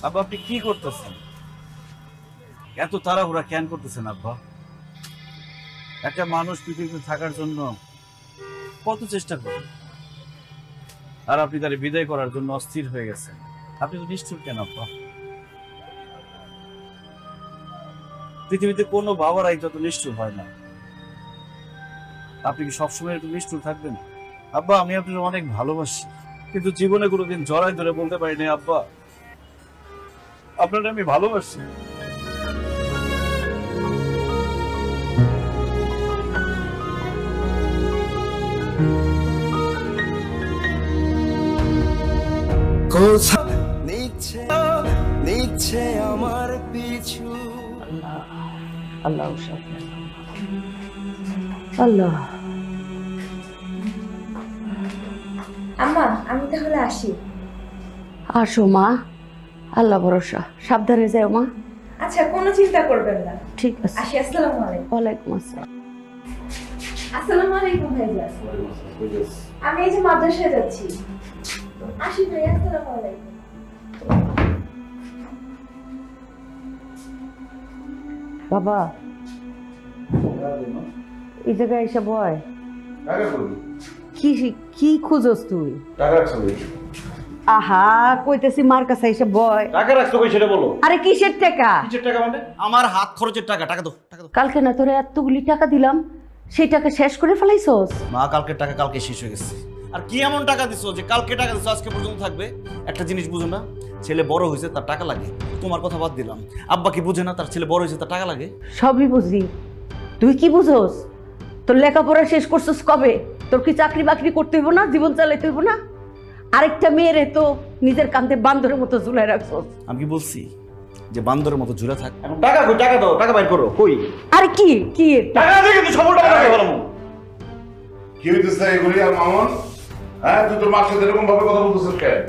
আব্বা আপনি কি করতেছেন? এত তাড়াহুড়া কেন করতেছেন আব্বা? একটা মানুষ পৃথিবীতে থাকার জন্য কত চেষ্টা করে, আর আপনি তার বিদায় করার জন্য অস্থির হয়ে গেছেন। আপনি তো নিষ্ঠুর কেন আব্বা? পৃথিবীতে কোনো বাবারাই যত নিষ্ঠুর হয় না। আপনি কি সবসময় একটু নিষ্ঠুর থাকবেন? আব্বা আমি আপনাকে অনেক ভালোবাসি, কিন্তু জীবনে কোনোদিন জড়াই ধরে বলতে পারিনি আব্বা আপনাকে আমি ভালোবাসি। নিচ্ছে আমার পিছু। আল্লাহ আল্লাহ। আম্মা আমি তাহলে আসি। আসো মা, আল্লাহ ভরসা, সাবধানে যাও মা। আচ্ছা কোনো চিন্তা করবেন না, ঠিক আছে। আসি। আসসালামু আলাইকুম। ওয়ালাইকুম আসসালাম। আসসালামু আলাইকুম ভাইয়া। আমি এই যে মাদ্রাসায় যাচ্ছি। আসি ভাই, আসসালামু আলাইকুম। বাবা এই জায়গায় এসে বয়। কি কি খুঁজস তুই? আহা কইতেছি মার কাছে এসে বয়। টাকা রাখছো কই সেটা বলো। আরে কিসের টাকা? কিসের টাকা মানে? আমার হাত খরচের টাকা। টাকা দাও, টাকা দাও। কালকে না তোরে এতগুলি টাকা দিলাম, সেই টাকা শেষ করে ফেলাইছস? মা কালকের টাকা কালকে শেষ হয়ে গেছে। আর কি এমন টাকা দিছো যে কালকে টাকা দিছো আজকে পর্যন্ত থাকবে? একটা জিনিস বুঝো না, ছেলে বড় হয়েছে তার টাকা লাগে। তোমার কথা বাদ দিলাম, আব্বা কি বুঝে না তার ছেলে বড় হয়েছে তার টাকা লাগে? সবই বুঝি, তুই কি বুঝোস? তোর লেখাপড়া শেষ করছিস কবে? তোর কি চাকরি বাকরি করতে হইব না? জীবন চালাইতে হইব না? আরেকটা মেয়েরে তো নিজের কাঁধে বান্দরের মতো ঝুলাই রাখছস। আমি কি বলছি যে বান্দরের মতো ঝুলে থাক? এখন টাকা কই? টাকা দাও, টাকা বাইর করো। কই আরে কি কি টাকা দিয়ে কিন্তু সবল টাকা দিয়ে বললাম। কি হইতেছে এগুলি আর মামন? হ্যাঁ তুই তোর মার সাথে এরকম ভাবে কথা বলতেছিস কেন?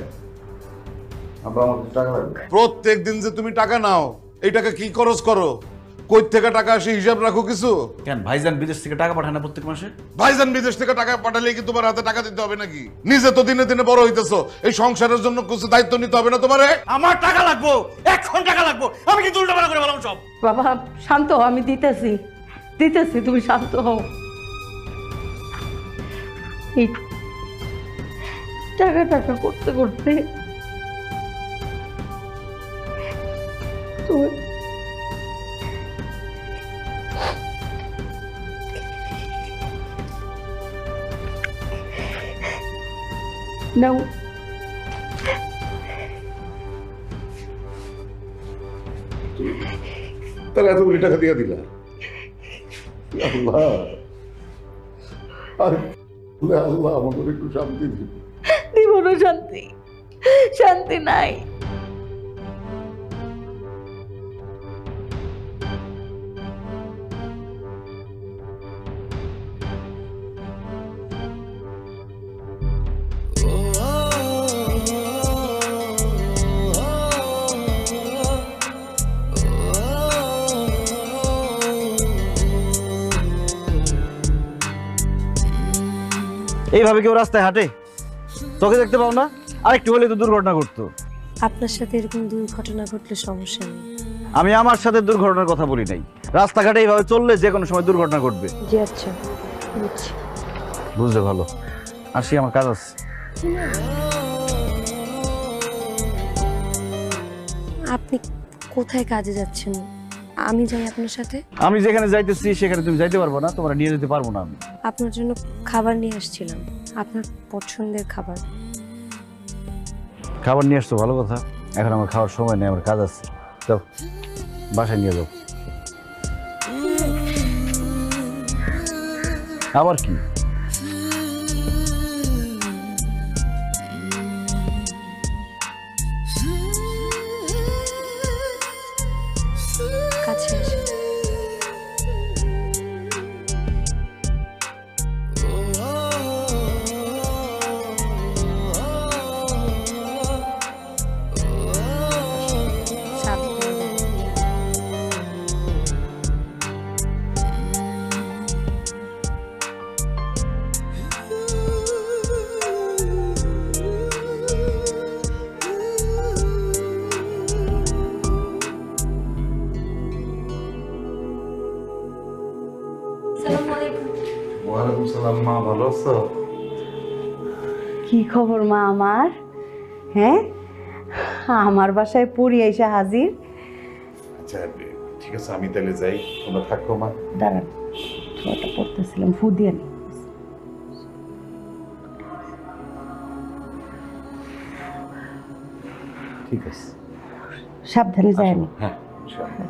আব্বা আমার টাকা লাগবে। প্রত্যেক দিন যে তুমি টাকা নাও, এই টাকা কি খরচ করো? কই থেকে টাকা আসে হিসাব রাখো কিছু? কেন ভাইজান বিদেশ থেকে টাকা পাঠায় না প্রত্যেক মাসে? ভাইজান বিদেশ থেকে টাকা পাঠালে কি তোমার হাতে টাকা দিতে হবে নাকি? নিজে তো দিনে দিনে বড় হইতেছো, এই সংসারের জন্য কিছু দায়িত্ব নিতে হবে না তোমারে? আমার টাকা লাগবো, এখন টাকা লাগবো। আমি কি উল্টাপাল্টা করে বললাম সব? বাবা শান্ত হও, আমি দিতেছি দিতেছি, তুমি শান্ত হও। এই টাকা টাকা করতে করতে তো নাও। তাহলে এতগুলি টাকা দিয়ে দিলা? আল্লাহ, আল্লাহ আমাদের একটু শান্তি দিন। জীবনও শান্তি, শান্তি নাই। এইভাবে কেউ রাস্তায় হাঁটে? তোকে দেখতে পাও না? আরেকটু হলে তো দুর্ঘটনা ঘটতো। আপনার সাথে এরকম দুর্ঘটনা ঘটলে সমস্যা নেই। আমি আমার সাথে দুর্ঘটনার কথা বলি নাই। রাস্তাঘাটে এইভাবে চললে যে কোনো সময় দুর্ঘটনা ঘটবে। জি আচ্ছা বুঝছি। বুঝলে ভালো। আসি, আমার কাজ আছে। আপনি কোথায় কাজে যাচ্ছেন? আমি যাই আপনার সাথে? আমি যেখানে যাইতেছি সেখানে তুমি যাইতে পারবো না, তোমরা নিয়ে যেতে পারবো না। আমি আপনার জন্য খাবার নিয়ে আসছিলাম, আপনার পছন্দের খাবার। খাবার নিয়ে আসছো, ভালো কথা। এখন আমার খাওয়ার সময় নেই, আমার কাজ আছে। যাও বাসায় নিয়ে যাও। আবার কি? কাছে আসেন। সাবধানে। ওয়ালাইকুম সালাম। মা ভালো আছো? কি খবর মা আমার? হ্যাঁ, আমার বাসায় পড়ি এসে হাজির। আচ্ছা ঠিক আছে, আমি তাহলে যাই, তোমরা থাকো মা। দাঁড়ান, ওটা পড়তেছিলাম, ফু দিয়ে নি। ঠিক আছে, সাবধানে যায় না। হ্যাঁ ইনশাআল্লাহ।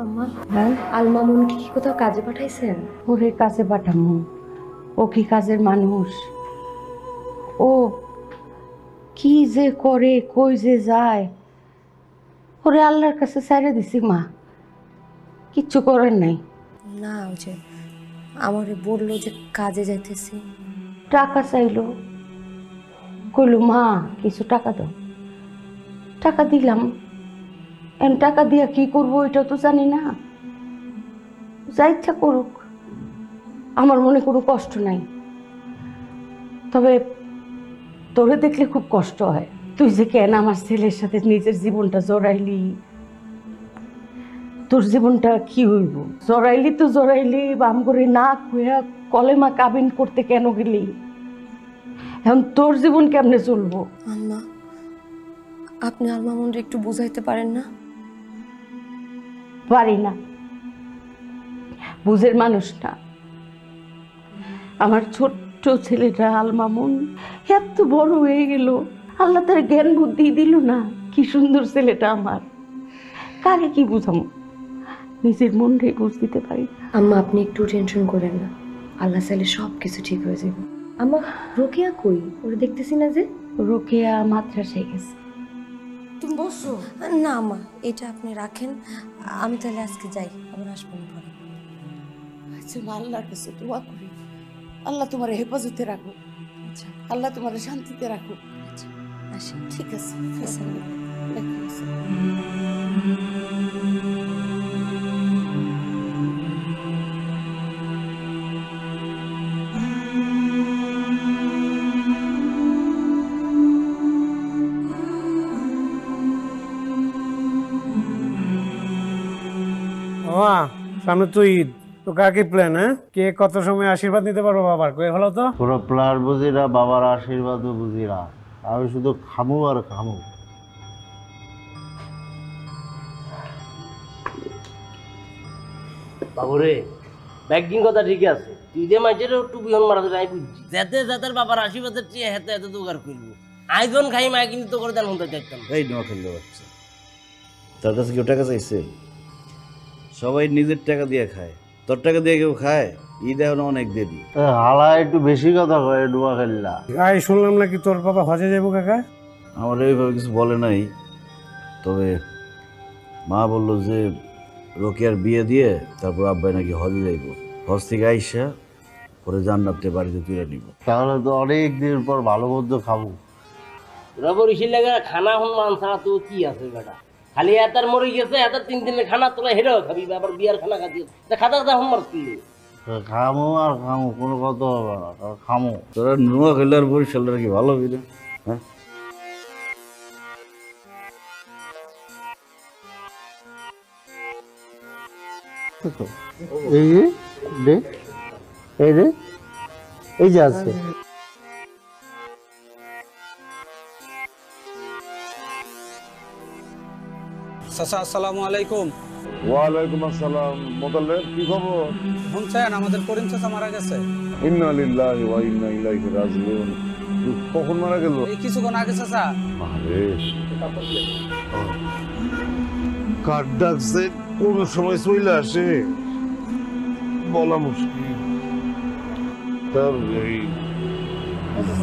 আম্মা, হ্যাঁ, আলমামুনকে কি কোথাও কাজে পাঠাইছেন? ওরে কাছে পাঠামু, ও কি কাজের মানুষ? ও কি যে করে, কই যে যায়, ওরে আল্লাহর কাছে ছাইড়া দিছি মা, কিচ্ছু করার নাই। না, ওই যে আমারে বললো যে কাজে যাইতেছি। টাকা চাইলো, কইলো মা কিছু টাকা দাও, টাকা দিলাম। এখন টাকা দিয়া কি করবো এটা তো জানি না, যা ইচ্ছা করুক, আমার মনে কোনো কষ্ট নাই। তবে তোরে দেখলে খুব কষ্ট হয়, তুই যে কেন আমার ছেলের সাথে নিজের জীবনটা জড়াইলি। তোর জীবনটা কি হইব? জড়াইলি তো জড়াইলি, বাম করে না খুঁয়া কলেমা কাবিন করতে কেন গেলি? এখন তোর জীবন কেমনে চলবো? আম্মা, আপনি আলমামুনরে একটু বুঝাইতে পারেন না? পারি না, বুঝের মানুষ না। আমার ছোট্ট ছেলেটা আলমামুন এত বড় হয়ে গেল, আল্লাহ তার জ্ঞান বুদ্ধি দিল না। কি সুন্দর ছেলেটা আমার, কাকে কি বুঝাবো? নিজের মনটাই বুঝ দিতে পারি না। আম্মা, আপনি একটু টেনশন করেন না, আল্লাহ চাইলে সব কিছু ঠিক হয়ে যাবে। আম্মা, রোকেয়া কই? ওরে দেখতেছি না যে। রোকেয়া মাদ্রাসায় গেছে। তুমি বসো না আম্মা, এটা আপনি রাখেন, আমি তাহলে আজকে যাই, আবার আসবেন পরে। আচ্ছা মা, আল্লাহর কাছে দোয়া করি, আল্লাহ তোমার হেফাজতে রাখো, আচ্ছা আল্লাহ তোমার শান্তিতে রাখো। আচ্ছা, আসি। ঠিক আছে। আসসালামু ওয়ালাইকুম আসসালাম। মামা, সামনে তো ঈদ, তো কাকে প্ল্যান? হ্যাঁ, কে কত সময় আশীর্বাদ নিতে পারবো বাবার, কয়ে ভালো তো। পুরো প্লার বুঝিরা, বাবার আশীর্বাদও বুঝিরা, আমি শুধু খামু আর খামু। বাবুরে, ব্যাগিং কথা ঠিক আছে, তুই যে মাইটের একটু বিহন মারা দিলে আমি বুঝছি, যাতে যাতে বাবার আশীর্বাদের চেয়ে হেতে হেতে দোকার করবো। আইজন খাই মাই কিন্তু তো করে দেন মধ্যে দেখতাম। এই নোয়াখালীর বাচ্চা, তার কাছে কেউ টাকা চাইছে? সবাই নিজের টাকা দিয়ে খায়, তোর টাকা দিয়ে কেউ খায়? ঈদ এখন অনেক দেরি। হালা একটু বেশি কথা কয়, ডুয়া খেললা। আই শুনলাম নাকি তোর বাবা হজে যাবো কাকা। আমার এইভাবে কিছু বলে নাই, তবে মা বললো যে রোকেয়ার বিয়ে দিয়ে তারপর আব্বাই নাকি হজে যাইব, হজ থেকে আইসা পরে জান্নাতে বাড়িতে তুলে নিব। তাহলে তো অনেক দিন পর ভালো মন্দ খাবো। রবর ইসির লাগে খানা হন মান ছাড়া তো কি আছে বেটা, খালি এতার মরে গেছে, এতার 3 দিনের খানা তোলা হেরেও খাবি, আবার বিয়ার খানা খাতি খাতা খাতা হন মারছি। খামো আর খামো, কোনো কথা হবে না, খামো। তোরা নোয়াখালী আর বরিশালটা কি ভালো হবি না? হ্যাঁ, এই যে রে, এই রে, এই যে আছে। চাচা আসসালামু আলাইকুম। ওয়ালাইকুম আসসালাম। মোতাল্লেব, কি খবর? শুনছেন আমাদের করিম চাচা মারা গেছে? ইন্না লিল্লাহি ওয়া ইন্না ইলাইহি রাজিউন। কখন মারা গেল? এই কিছুক্ষণ আগে চাচা। আরে কার ডাকছে কোন সময় চলে আসে বলা মুশকিল। তার এই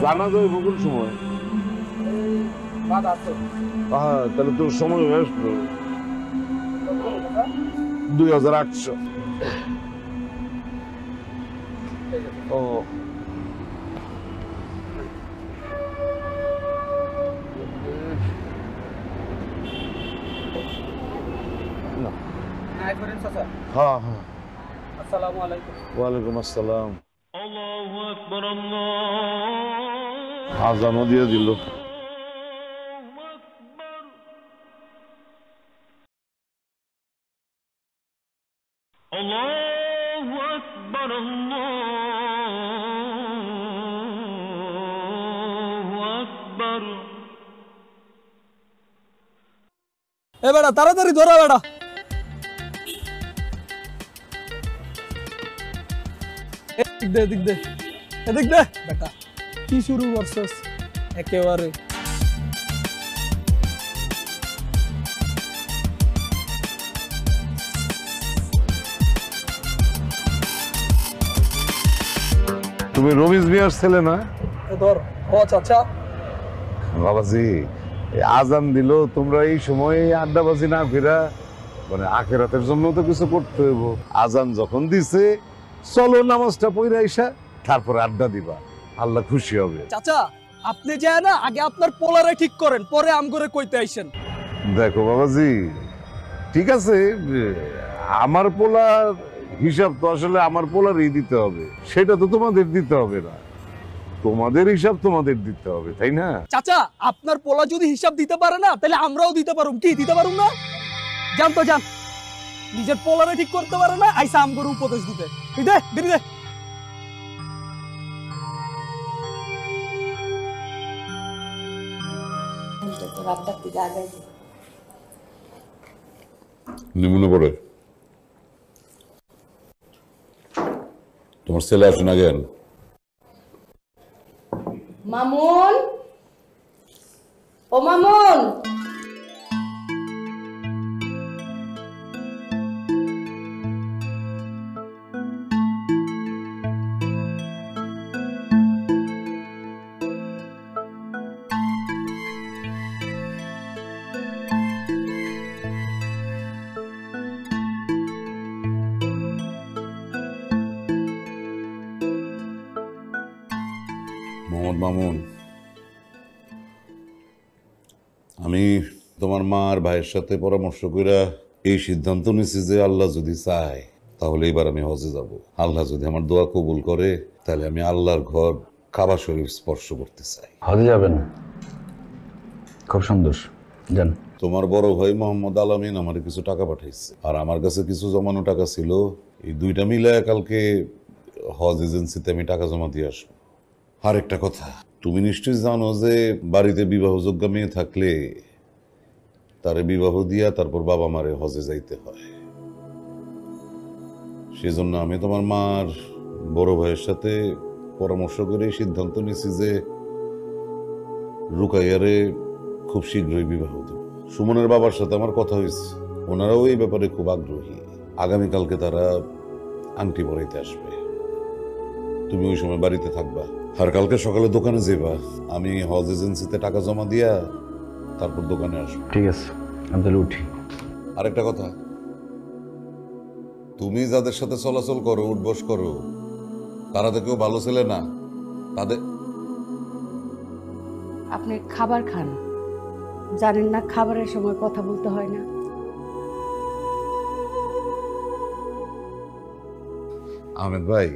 জানা যায় কোন সময়? তাহলে তোর সময় হয়ে আসলো 2800। ও হ্যাঁ হ্যাঁ। আসসালামু আলাইকুম। ওয়ালাইকুম আসসালাম। আজানও দিয়ে দিল। এ বেটা তাড়াতাড়ি ধরো বেটা। এদিক দে এদিক দে এদিক দে বেটা, কি শুরু করছস একেবারে। তুমি রমিজ মিয়ার ছেলে না? ধর। ও চাচা। বাবাজি, আজান দিল, তোমরা এই সময় আড্ডাবাজি না ফিরা মানে আখেরাতের জন্য তো কিছু করতে হইব। আজান যখন দিছে চলো নামাজটা পড়ে আইসা তারপরে আড্ডা দিবা, আল্লাহ খুশি হবে। চাচা আপনি যায় না আগে আপনার পোলারে ঠিক করেন, পরে আম করে কইতে আইসেন। দেখো বাবাজি, ঠিক আছে, আমার পোলার হিসাব তো আসলে আমার পোলারই দিতে হবে, সেটা তো তোমাদের দিতে হবে না। তোমাদের হিসাব তোমাদের দিতে হবে, তাই না? চাচা আপনার পোলা যদি হিসাব দিতে পারে না তাহলে আমরাও দিতে পারুম। কি দিতে পারুম না? জান তো জান, নিজের পোলারে ঠিক করতে পারে না, আইসা আম করে উপদেশ দিতে। দে দিবি দে। নিমুনে পড়ে তোমার ছেলে আসে না কেন? মামুন, ও মামুন। মোহাম্মদ মামুন, আমি তোমার মা আর ভাইয়ের সাথে পরামর্শ করে এই সিদ্ধান্ত নিয়েছি যে আল্লাহ যদি চায় তাহলে এবার আমি হজে যাব। আল্লাহ যদি আমার দোয়া কবুল করে তাহলে আমি আল্লাহর ঘর কাবা শরীফ স্পর্শ করতে চাই। হজে যাবেন? খুব সুন্দর, যান। তোমার বড় ভাই মোহাম্মদ আলামিন আমার কিছু টাকা পাঠাইছে, আর আমার কাছে কিছু জমানো টাকা ছিল। এই দুইটা মিলে কালকে হজ এজেন্সিতে আমি টাকা জমা দিয়ে আসবো। আর একটা কথা, তুমি নিশ্চয়ই জানো যে বাড়িতে বিবাহযোগ্য মেয়ে থাকলে তারে বিবাহ দিয়া তারপর বাবা মারে হজে যাইতে হয়। সেজন্য আমি তোমার মার বড় ভাইয়ের সাথে পরামর্শ করে সিদ্ধান্ত নিয়েছি যে রুকাইয়ারে খুব শীঘ্রই বিবাহ দেব। সুমনের বাবার সাথে আমার কথা হয়েছে, ওনারাও এই ব্যাপারে খুব আগ্রহী। আগামীকালকে তারা আংটি পরাইতে আসবে, তুমি ওই সময় বাড়িতে থাকবা। আর কালকে সকালে দোকানে যাবা, আমি হজ এজেন্সিতে টাকা জমা দিয়া তারপর দোকানে আসবো। ঠিক আছে, আমি তাহলে উঠি। আরেকটা কথা, তুমি যাদের সাথে চলাচল করো, উঠবস করো, তারা তো কেউ ভালো ছেলে না। তাদের আপনি খাবার খান, জানেন না খাবারের সময় কথা বলতে হয় না। আহমেদ ভাই,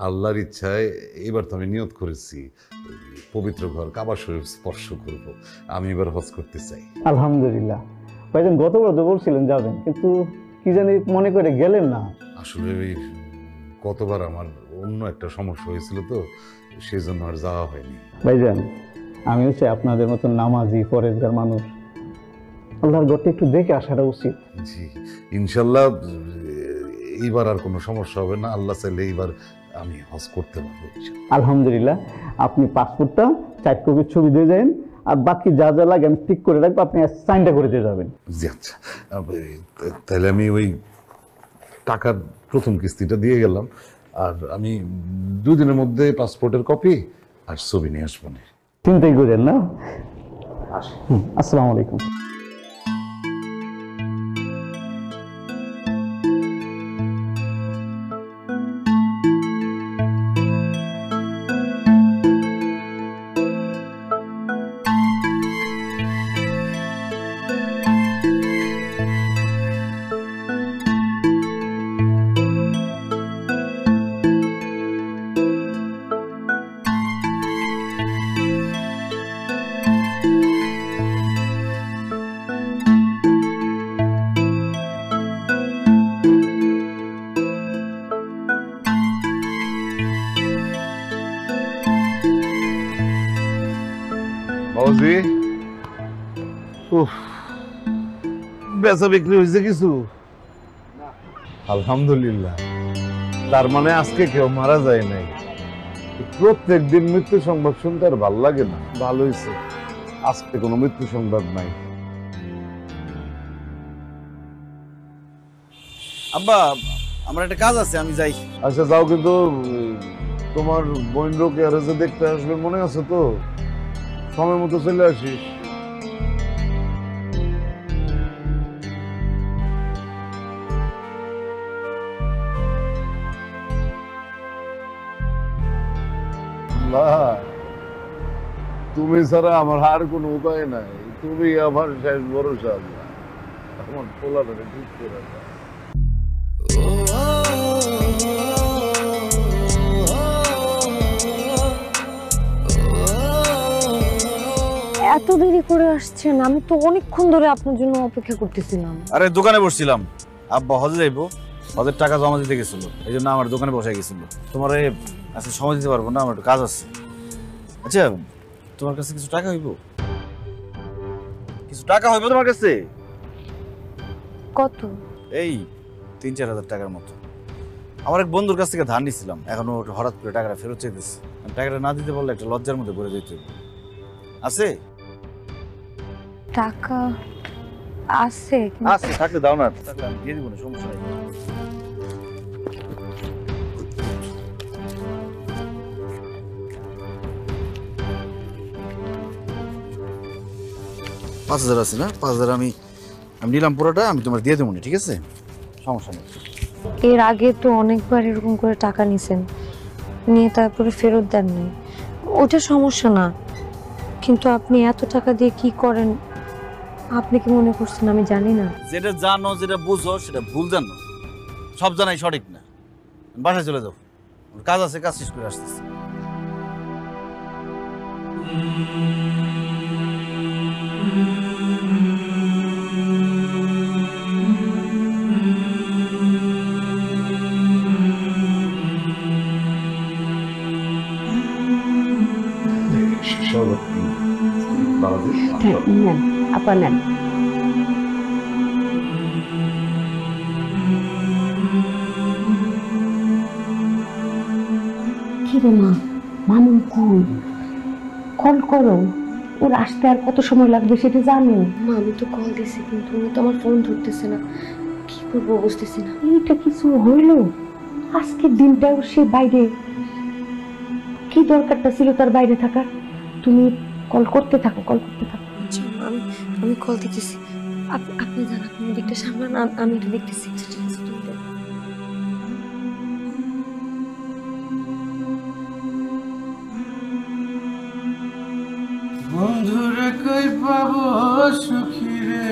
আল্লাহর ইচ্ছায় এবার তো আমি নিয়ত করেছি পবিত্র ঘর কাবা শরীফ স্পর্শ করব। আমি এবার হজ করতে চাই। আলহামদুলিল্লাহ। ভাইজান গতবার তো বলছিলেন যাবেন, কিন্তু কি জানি মনে করে গেলেন না। আসলে ওই কতবার আমার অন্য একটা সমস্যা হয়েছিল তো, সেই জন্য আর যাওয়া হয়নি। ভাইজান আমি হচ্ছে আপনাদের মতন নামাজি পরেজগার মানুষ, আল্লাহর ঘরটা একটু দেখে আসাটা উচিত। জি ইনশাল্লাহ, এইবার আর কোনো সমস্যা হবে না। আল্লাহ চাইলে এইবার আমি হজ করতে পারবো। আলহামদুলিল্লাহ। আপনি পাসপোর্টটা 4 কপির ছবি দিয়ে যাবেন, আর বাকি যা যা লাগে আমি ঠিক করে রাখবো, আপনি সাইনটা করে দিয়ে যাবেন। জি আচ্ছা, তাহলে আমি ওই টাকার প্রথম কিস্তিটা দিয়ে গেলাম, আর আমি 2 দিনের মধ্যে পাসপোর্টের কপি আর ছবি নিয়ে আসবো। চিন্তাই করেন না। আসসালামু আলাইকুম। বৌদি, বেচা বিক্রি হয়েছে কিছু? আলহামদুলিল্লাহ। তার মানে আজকে কেউ মারা যায় নাই। প্রত্যেক দিন মৃত্যু সংবাদ শুনতে আর ভাল লাগে না। ভালো হয়েছে আজকে কোনো মৃত্যু সংবাদ নাই। আব্বা, আমার একটা কাজ আছে, আমি যাই। আচ্ছা যাও, কিন্তু তোমার বোন রোকেয়ারে যে দেখতে আসবে মনে আছে তো? সময় মতো চলে আসিস। তুমি ছাড়া আমার আর কোনো উপায় নাই। তুমি আমার শেষ ভরসা। আমার পোলাটা ঠিক করে দাও। এত দেরি করে আসছেন? আমি তো অনেকক্ষণ ধরে আপনার জন্য অপেক্ষা করতেছিলাম। আরে দোকানে বসছিলাম, আব্বা হজে যাইবো, হজের টাকা জমা দিতে গেছিল, এই জন্য আমার দোকানে বসে গেছিল। তোমার আজকে সময় দিতে পারবো না, আমার একটু কাজ আছে। আচ্ছা, তোমার কাছে কিছু টাকা হইব? কিছু টাকা হইব তোমার কাছে? কত? এই 3-4 হাজার টাকার মতো। আমার এক বন্ধুর কাছ থেকে ধার নিছিলাম, এখনো হঠাৎ করে টাকাটা ফেরত চাইতেছে। টাকাটা না দিতে বললে একটা লজ্জার মধ্যে পড়ে যেতে আছে। টাকা আছে? আছে, থাকলে দাও না, থাকলে আমি দিয়ে দিব না, সমস্যা নেই। পাঁচ হাজার আছে না? 5,000 আমি নিলাম পুরোটা, আমি তোমার দিয়ে দেবো না, ঠিক আছে? সমস্যা নেই। এর আগে তো অনেকবার এরকম করে টাকা নিছেন, নিয়ে তারপরে ফেরত দেন নাই। ওটা সমস্যা না, কিন্তু আপনি এত টাকা দিয়ে কি করেন আপনি কি মনে করছেন আমি জানি না? যেটা জানো, যেটা বুঝো, সেটা ভুল জানো। সব জানাই সঠিক না। বাসায় চলে যাও, কাজ আছে, কাজ শেষ করে আসতেছি। নেন আপা, নেন। কি রে মা, মামুন কই? কল করো, ওর আসতে আর কত সময় লাগবে সেটা জানো? মা আমি তো কল দিছি, কিন্তু উনি তো আমার ফোন ধরতেছে না, কি করবো বুঝতেছি না। এইটা কিছু হইল? আজকের দিনটাও সে বাইরে, কি দরকারটা ছিল তার বাইরে থাকার? তুমি কল করতে থাকো, কল করতে থাকো। আচ্ছা আমি কল দিতেছি, আপনি জান, আপনি দিকটা সামলান, আমি এটা দেখতেছি। ঠিক আছে, তুমি দেখো। বন্ধুরে কই পাবো সুখী রে,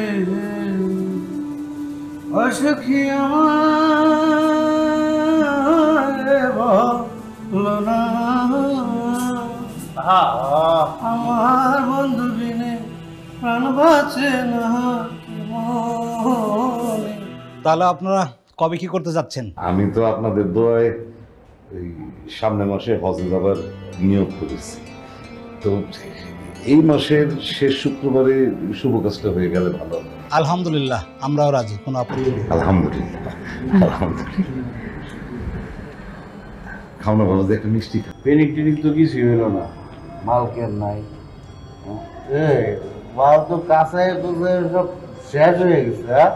অসুখী আমার বলো না। আমার বন্ধু বিনে প্রাণ বাঁচে না। তাহলে আপনারা কবে কি করতে যাচ্ছেন? আমি তো আপনাদের দোয়ায় এই সামনের মাসে হজে যাবার নিয়োগ করেছি। তো এই মাসের শেষ শুক্রবারে শুভ কাজটা হয়ে গেলে ভালো। আলহামদুলিল্লাহ, আমরাও রাজি, কোনো আপত্তি নেই। আলহামদুলিল্লাহ, আলহামদুলিল্লাহ। খাও না বাবা, একটা মিষ্টি খাও। পেনিক টেনিক তো কিছুই হইল না, মাল কেন নাই? মাল তো কাঁচায় সব শেষ হয়ে গেছে। হ্যাঁ,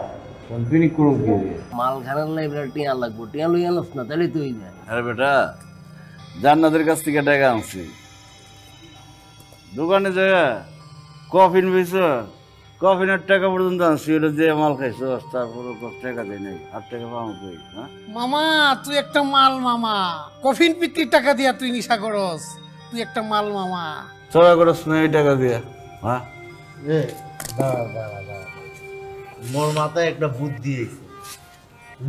পেনিক করুন কি? মাল খানার লাইব্রেরি টিয়া লাগবো, টিয়া লই আনস না, তাহলে তুই যায়। আরে বেটা, জান্নাতের কাছ থেকে টাকা আনছি, দোকানে যায় কফিন বেছ, কফিনের টাকা পর্যন্ত আনছি, ওটা দিয়ে মাল খাইছো, তারপর টাকা দেয় নাই। 8 টাকা পাবো কই? হ্যাঁ মামা, তুই একটা মাল মামা। কফিন বিক্রির টাকা দিয়া তুই নিশা করস, তুই একটা মাল মামা। চড়া করস না এই টাকা দিয়া? হ্যাঁ, মোর মাথায় একটা বুদ্ধি আছে।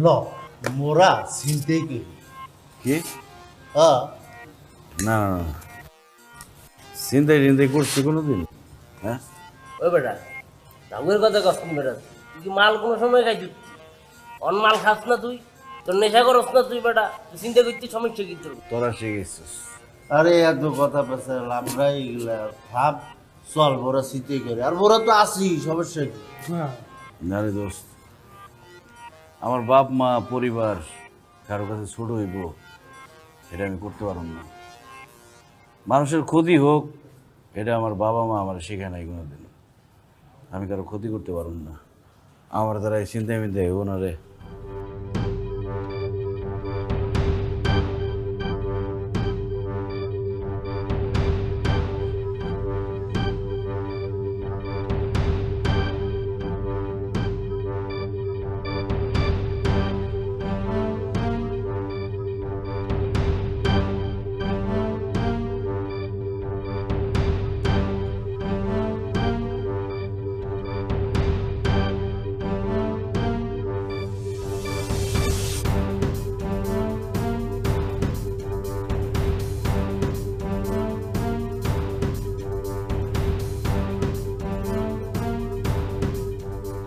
ল মোরা চিনতেই করি। কি? না না না, চিন্তাই চিন্তাই করছি কোনোদিন? হ্যাঁ ওই বেটা, ঢাকুরের কথা কস কোন বেটা? তুই কি মাল কোনো সময় খাইছিস? অন মাল খাস না তুই? তোর নেশা করস না তুই বেটা? তুই চিন্তা করছিস, সমস্যা কি তোর? তোরা শিখেছিস? আরে এত কথা পেছাল, আমরা এইগুলা ভাব চল বড়া শীতে করে আর বড়া তো আসি সমস্যা কি? না রে দোস্ত, আমার বাপ মা পরিবার কারো কাছে ছোট হইব এটা আমি করতে পারব না। মানুষের ক্ষতি হোক এটা আমার বাবা মা আমার শেখায় নাই কোনোদিন। আমি কারো ক্ষতি করতে পারব না, আমার দ্বারা এই চিন্তায় মিন্তায় হইব না রে।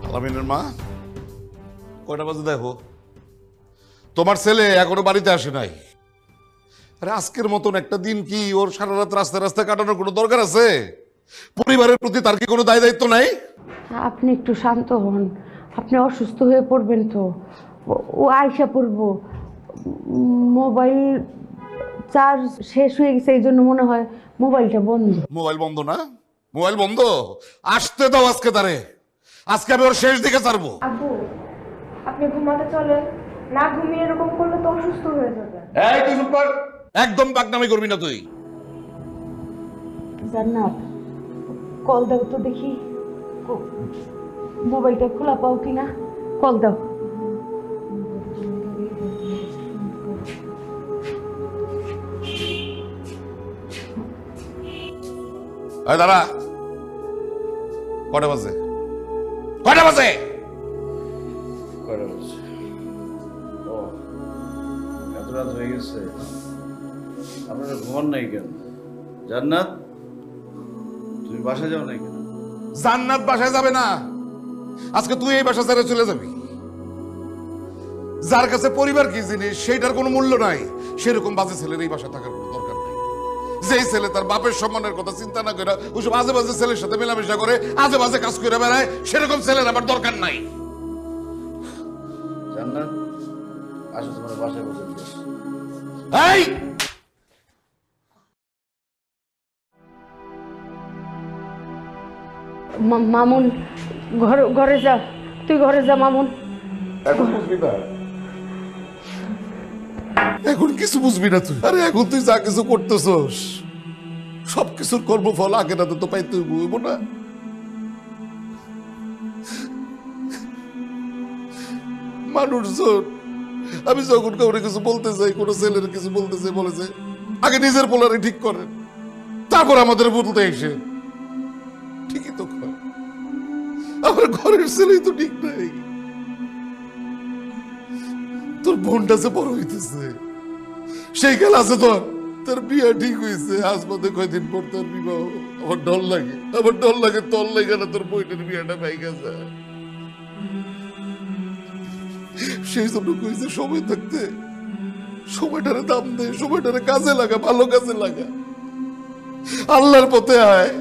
আলামিনের মা, কয়টা বাজে দেখো? তোমার ছেলে এখনো বাড়িতে আসে নাই। আরে আজকের মতন একটা দিন কি ওর সারা রাত রাস্তায় রাস্তায় কাটানোর কোনো দরকার আছে? পরিবারের প্রতি তার কি কোনো দায় দায়িত্ব নাই? আপনি একটু শান্ত হন, আপনি অসুস্থ হয়ে পড়বেন তো। ও আয়সা পড়বো, মোবাইল চার্জ শেষ হয়ে গেছে, এই জন্য মনে হয় মোবাইলটা বন্ধ। মোবাইল বন্ধ না? মোবাইল বন্ধ? আসতে দাও আজকে তারে, আজকে আমি ওর শেষ দিকে ছাড়বো। আব্বু আপনি ঘুমাতে চলেন, না ঘুমিয়ে এরকম করলে তো অসুস্থ হয়ে যাবেন। এই তুই চুপ কর, একদম পাকনামি করবি না তুই। জান্নাত, কল দাও তো দেখি, মোবাইলটা খোলা পাও কিনা, কল দাও। এই দাঁড়া, কটা বাজে? কটা বাজে? কয়টা বাজে? ও, এত রাত হয়ে গেছে, আপনারা ঘুমান নাই কেন? জান্নাত, তুমি বাসায় যাও নাই কেন? জান্নাত বাসায় যাবে না, আজকে তুই এই বাসা ছেড়ে চলে যাবি। যার কাছে পরিবার কি জিনিস সেইটার কোনো মূল্য নাই, সেরকম বাজে ছেলের এই বাসা থাকার কোনো দরকার নাই। যেই ছেলে তার বাপের সম্মানের কথা চিন্তা না করে ওইসব আজে বাজে ছেলের সাথে মেলামেশা করে, আজে বাজে কাজ করে বেড়ায়, সেরকম ছেলের আমার দরকার নাই। জান্নাত, আসো তোমার বাসায় বসে দিই। এই মামুন, ঘরে যা, তুই ঘরে যা মামুন। এখন কিছু বুঝবি না তুই। আরে এখন তুই যা কিছু করতেছস সবকিছুর কর্মফল আগে না তো পাইতে হইব না? মানুষজন আমি যখন কাউরে কিছু বলতে চাই, কোনো ছেলের কিছু বলতে চাই, বলেছে আগে নিজের পোলারে ঠিক করেন, তারপর আমাদের বলতে এসে। ঠিকই তো কর, আমার ঘরের ছেলেই তো ঠিক নাই। তোর বোনটা যে বড় হইতেছে, সেই খেলা আছে তোর, তোর বিয়ে ঠিক হয়েছে, আজ বাদে কয়দিন পর তোর বিবাহ। আমার ডর লাগে, আমার ডর লাগে তোর লাগে না তোর বোনের বিয়েটা পাই গেছে। সেই জন্য কইছে সময় থাকতে সময়টারে দাম দে, সময়টারে কাজে লাগা, ভালো কাজে লাগা। আল্লাহর পথে আয়,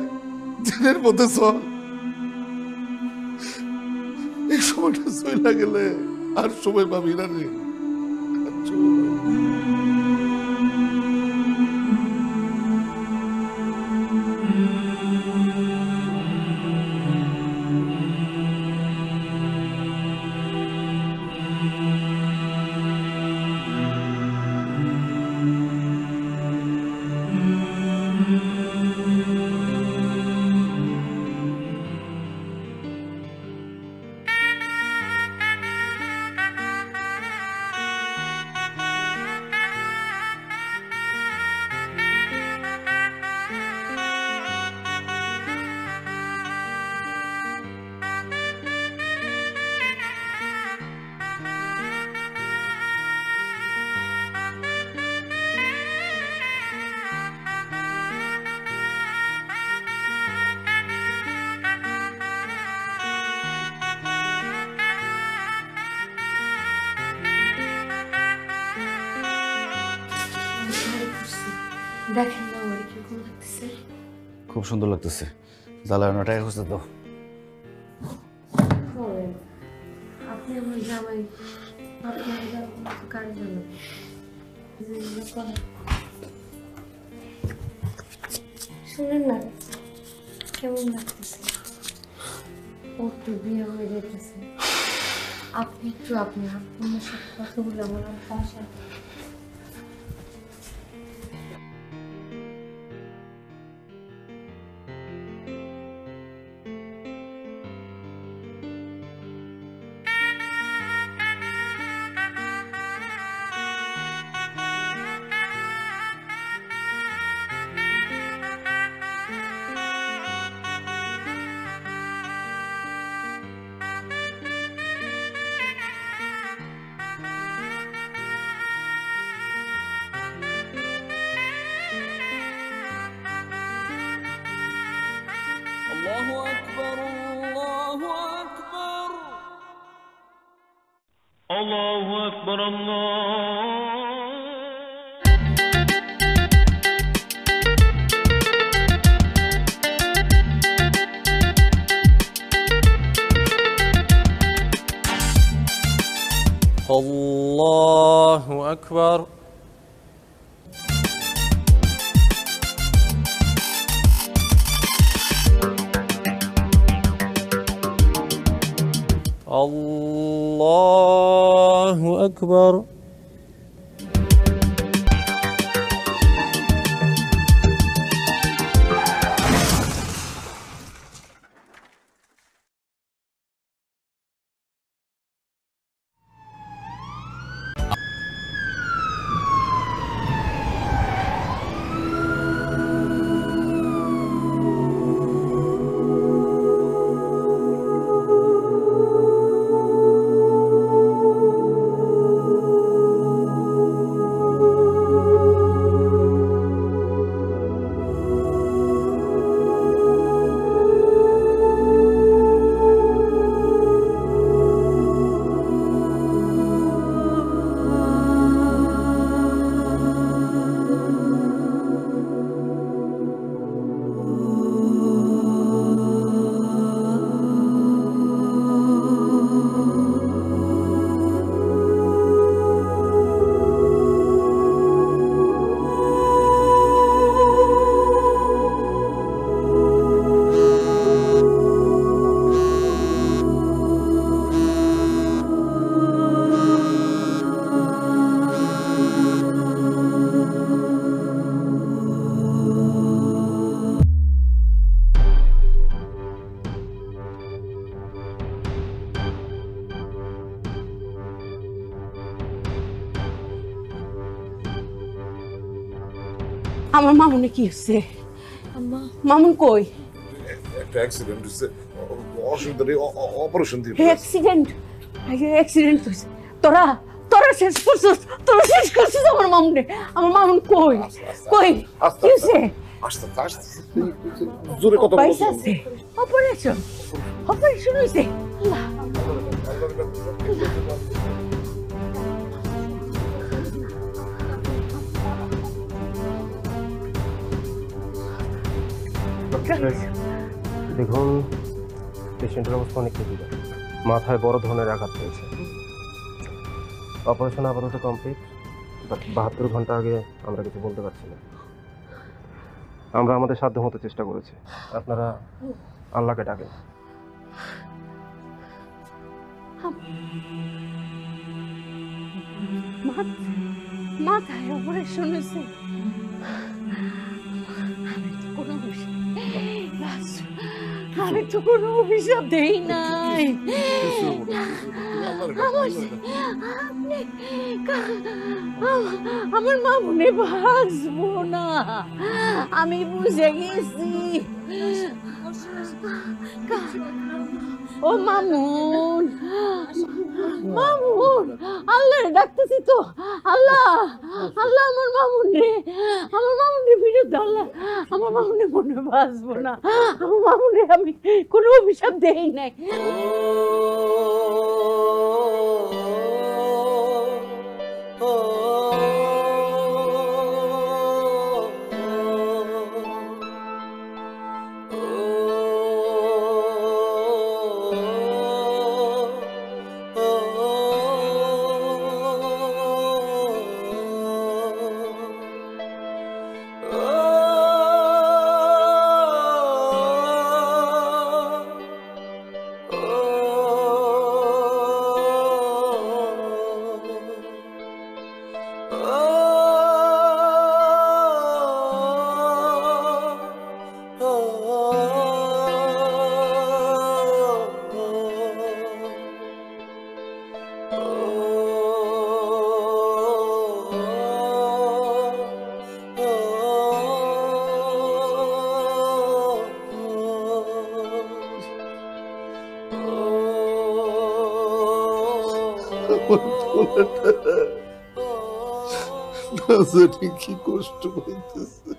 দিনের পথে চল। এই সময়টা চলে গেলে আর সময় পাবি না রে। দেখেন না আমার কিরকম লাগতেছে। খুব সুন্দর লাগতেছে, জ্বালানো টাকা খুঁজতে তো আপনি আমার জামাই, আপনি কার জামাই? শুনেন না, কেমন লাগতেছে? ওর তো বিয়ে হয়ে যেতেছে। আপনি একটু আপনার সাথে কথা বলে আমার বাসা الله أكبر الله أكبر الله أكبر الله أكبر الله أكبر আমার মামুনে কি হচ্ছে? মামুন কই? একটা অ্যাক্সিডেন্ট হচ্ছে, অসুবিধা নেই, অপারেশন দিয়ে অ্যাক্সিডেন্ট হয়েছে। তোরা শেষ করছিস, আমার মামুনে। আমার মামুন কই? কই কি হচ্ছে? আস্তে জোরে কথা বলো। পয়সা আছে? অপারেশন হয়েছে? আল্লাহ দেখুন, পেশেন্টের অবস্থা অনেক ক্রিটিক্যাল, মাথায় বড় ধরনের আঘাত পেয়েছে। অপারেশন আপাতত কমপ্লিট, বাট 72 ঘন্টা আগে আমরা কিছু বলতে পারছি না। আমরা আমাদের সাধ্য মতো চেষ্টা করেছি, আপনারা আল্লাহকে ডাকেন। মাথায় অপারেশন হয়েছে? আমি তো কোনো অভিশাপ দেই নাই। আমার মামুনে বাঁচবো না, আমি বুঝে গেছি। ও মামুন, আল্লাহ ডাকতেছি তো। আল্লাহ আমার মামুনে বিরুদ্ধে আল্লাহ, আমার মামুনে মনে বাঁচবো না। আমার মামুনে আমি কোনো অভিশাপ দেই নাই। না জানি কি কষ্ট পাইতেছে,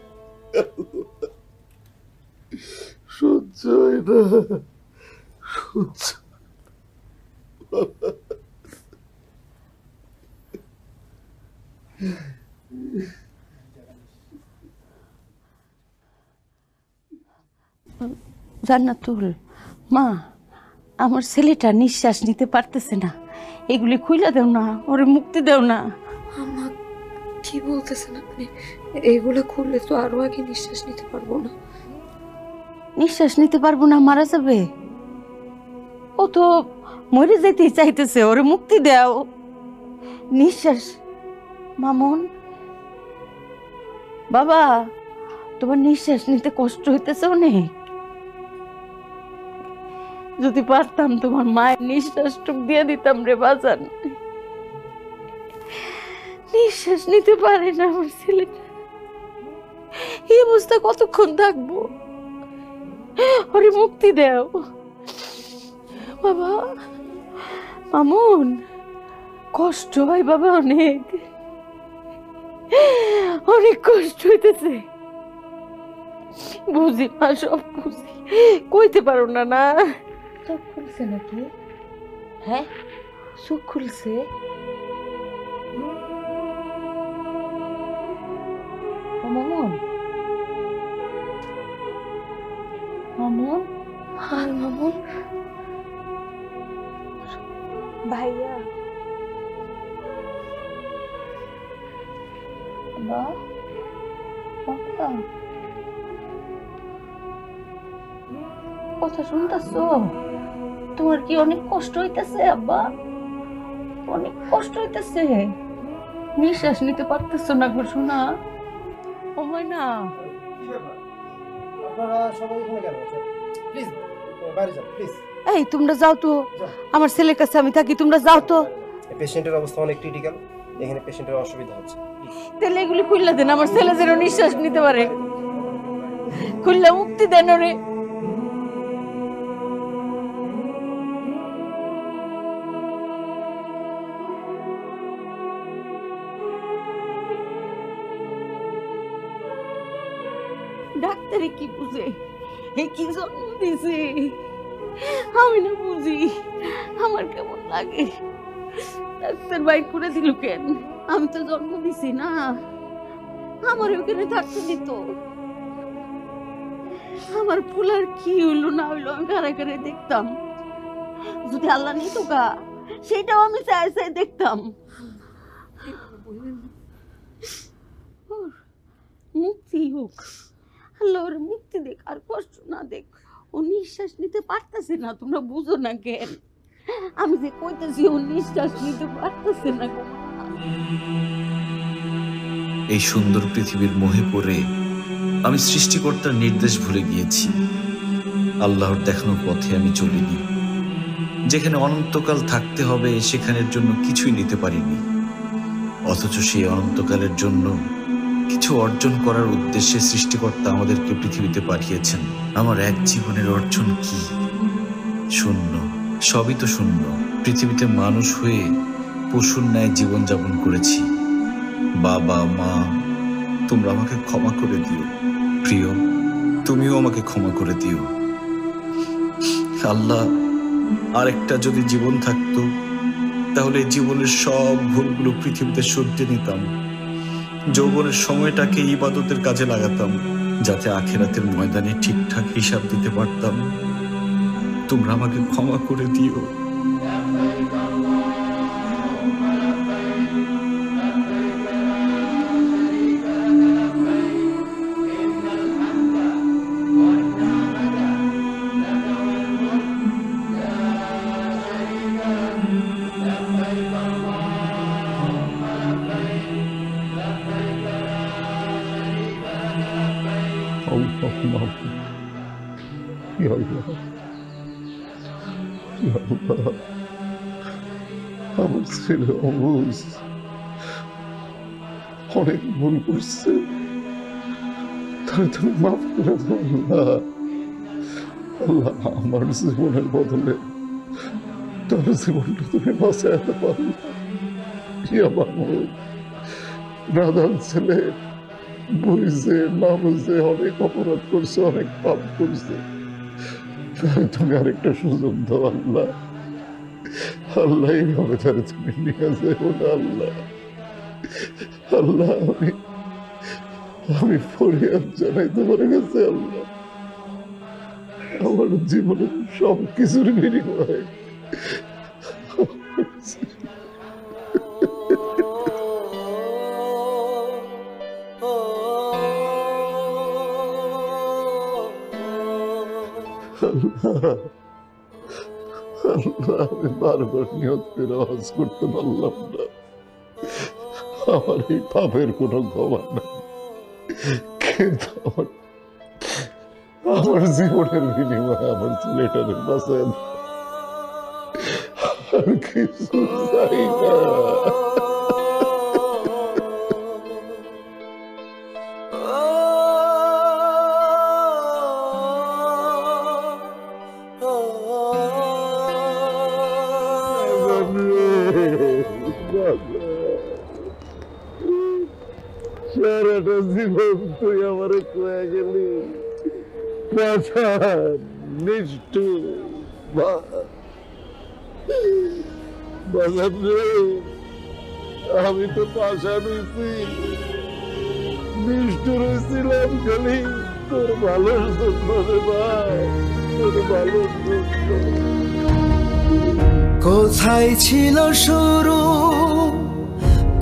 সহ্য হয় না, সহ্য। জান্নাতুল মা, আমার ছেলেটা নিঃশ্বাস নিতে পারতেছে না, এগুলি খুইলা দেও না, ওরে মুক্তি দেও না। আম্মা কি বলতেছেন আপনি? এগুলো খুললে তো আরো আগে নিঃশ্বাস নিতে পারবো না। নিঃশ্বাস নিতে পারবো না, মারা যাবে। ও তো মরে যেতেই চাইতেছে, ওরে মুক্তি দাও। নিঃশ্বাস। মামুন বাবা, তোমার নিঃশ্বাস নিতে কষ্ট হইতেছে অনেক। যদি পারতাম তোমার মায়ের নিঃশ্বাসটুক দিয়ে দিতাম রে বাজান। নিঃশ্বাস নিতে পারে না আমার ছেলেটা, এই অবস্থা কতক্ষণ থাকবো? ওরে মুক্তি দাও বাবা। মামুন, কষ্ট হয় বাবা, অনেক অনেক কষ্ট হইতেছে। বুঝি মা, সব বুঝি, কইতে পারো না। না চোখ খুলছে নাকি? হ্যাঁ, চোখ খুলছে। মামুন, মামুন, আর মামুন ভাইয়া, বাবা, বাবা, কথা শুনতেছো? তোমার কি অনেক কষ্ট হইতেছে আব্বা? অনেক কষ্ট হইতেছে, নিঃশ্বাস নিতে পারতেছো না গো শোনা? ও ময়না, আপনারা সবাই এখানে কেন? প্লিজ বাইরে যান, প্লিজ। এই তোমরা যাও তো, আমার ছেলের কাছে আমি থাকি, তোমরা যাও তো। পেশেন্টের অবস্থা অনেক ক্রিটিক্যাল, এখানে পেশেন্টের অসুবিধা হচ্ছে। তাহলে এগুলি খুললে দেন, আমার ছেলে যেন নিঃশ্বাস নিতে পারে। খুললে মুক্তি দেন ওরে। ডাক্তারে কি বুঝে, এই কি জন্ম দিছে? আমি না বুঝি, আমার কেমন লাগে। ডাক্তার বাইক করে দিল কেন? আমি তো জন্ম দিছি না, আমার ওখানে থাকতে দিত। আমার ফুলার কি হইলো না হইলো আমি কারে কারে দেখতাম। যদি আল্লাহ নিত গা, সেটাও আমি চাই চাই দেখতাম। মুক্তি হোক, আল্লাহ ওর মুক্তি দেখ, আর কষ্ট না দেখ। ও নিঃশ্বাস নিতে পারতেছে না, তোমরা বুঝো না কেন? আমি যে কইতেছি ও নিঃশ্বাস নিতে পারতেছে না। এই সুন্দর পৃথিবীর মোহে পড়ে আমি সৃষ্টিকর্তার নির্দেশ ভুলে গিয়েছি। আল্লাহর দেখানো পথে আমি চলিনি। যেখানে অনন্তকাল থাকতে হবে সেখানের জন্য কিছুই নিতে পারিনি, অথচ সেই অনন্তকালের জন্য কিছু অর্জন করার উদ্দেশ্যে সৃষ্টিকর্তা আমাদেরকে পৃথিবীতে পাঠিয়েছেন। আমার এক জীবনের অর্জন কি? শূন্য, সবই তো শূন্য। পৃথিবীতে মানুষ হয়ে পশুর ন্যায় জীবনযাপন করেছি। বাবা মা, তোমরা আমাকে ক্ষমা করে দিও। প্রিয়, তুমিও আমাকে ক্ষমা করে দিও। আল্লাহ, আরেকটা যদি জীবন থাকতো তাহলে জীবনের সব ভুলগুলো পৃথিবীতে সরিয়ে নিতাম। যৌবনের সময়টাকে ইবাদতের কাজে লাগাতাম, যাতে আখিরাতের ময়দানে ঠিকঠাক হিসাব দিতে পারতাম। তোমরা আমাকে ক্ষমা করে দিও। আমার ছেলে অবুঝ অনেক ভুল করছে, তাহলে তুমি মাফ করে দাও আল্লাহ। আল্লাহ, আমার জীবনের বদলে তোর জীবনটা তুমি বাঁচাতে পারো মাহমুদ। রাধান ছেলে বুঝছে না বুঝছে অনেক অপরাধ করছে, অনেক পাপ করছে। তুমি আরেকটা সুযোগ দাও আল্লাহ। আল্লাহ এইভাবে তারা তুমি নিয়ে যাবো না আল্লাহ। আল্লাহ আমি ফরিয়াদ জানাই তোমার কাছে আল্লাহ। আমার জীবনের সব কিছুর বিনিময়ে আমি বারবার নিয়ত করে হজ করতে পারলাম না। আমার এই পাপের কোনো ক্ষমা নাই, কিন্তু আমার জীবনের বিনিময়ে আমার ছেলেটারে বাঁচায় আর কিছু চাই না। সারাটা জীবন তুই আমার কয়ে গেলি নিষ্ঠুর বাজার রে। আমি তো পাশান হয়েছি, নিষ্ঠুর হয়েছিলাম খালি তোর ভালোর জন্য রে ভাই, তোর ভালোর জন্য। কোথায় ছিল শুরু,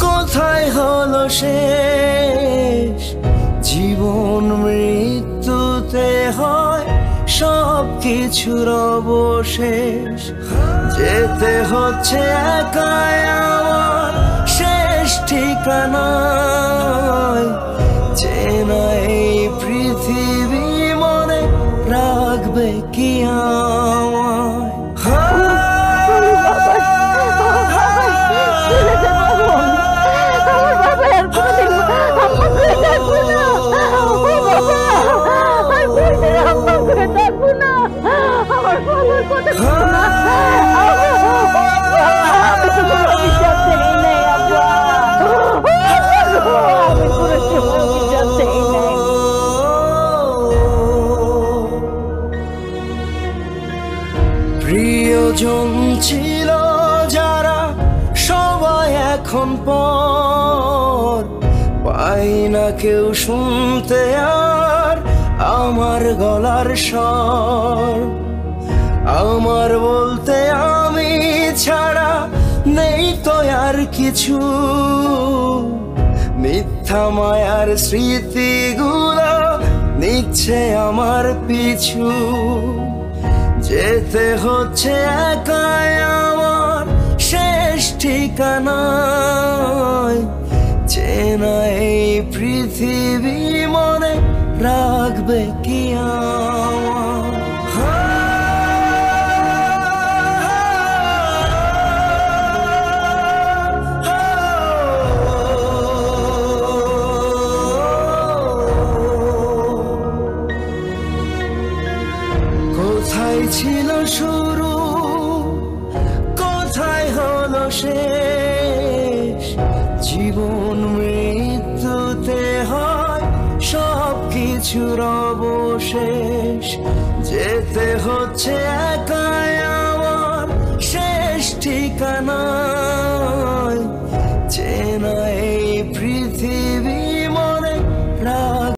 কোথায় হলো শেষ? জীবন মৃত্যুতে হয় সব কিছুর অবশেষ। যেতে হচ্ছে একাই আমার শেষ ঠিকানায়। চেনা এই পৃথিবী মনে রাখবে কি আমায়? প্রিয়জন ছিল যারা সবাই এখন পর, পাই না কেউ শুনতে আর আমার গলার স্বর। আমার বলতে আমি ছাড়া নেই তো আর কিছু, মিথ্যা মায়ার স্মৃতিগুলো নিচ্ছে আমার পিছু। যেতে হচ্ছে একাই আমার শেষ ঠিকানায়। চেনা এই পৃথিবী মনে রাখবে কি আমার? কোথায় ছিল শুরু, কোথায় হলো শেষ? জীবন মৃত্যুতে হয় সব কিছুর অবশেষ। যেতে হচ্ছে একাই আমার শেষ ঠিকানা।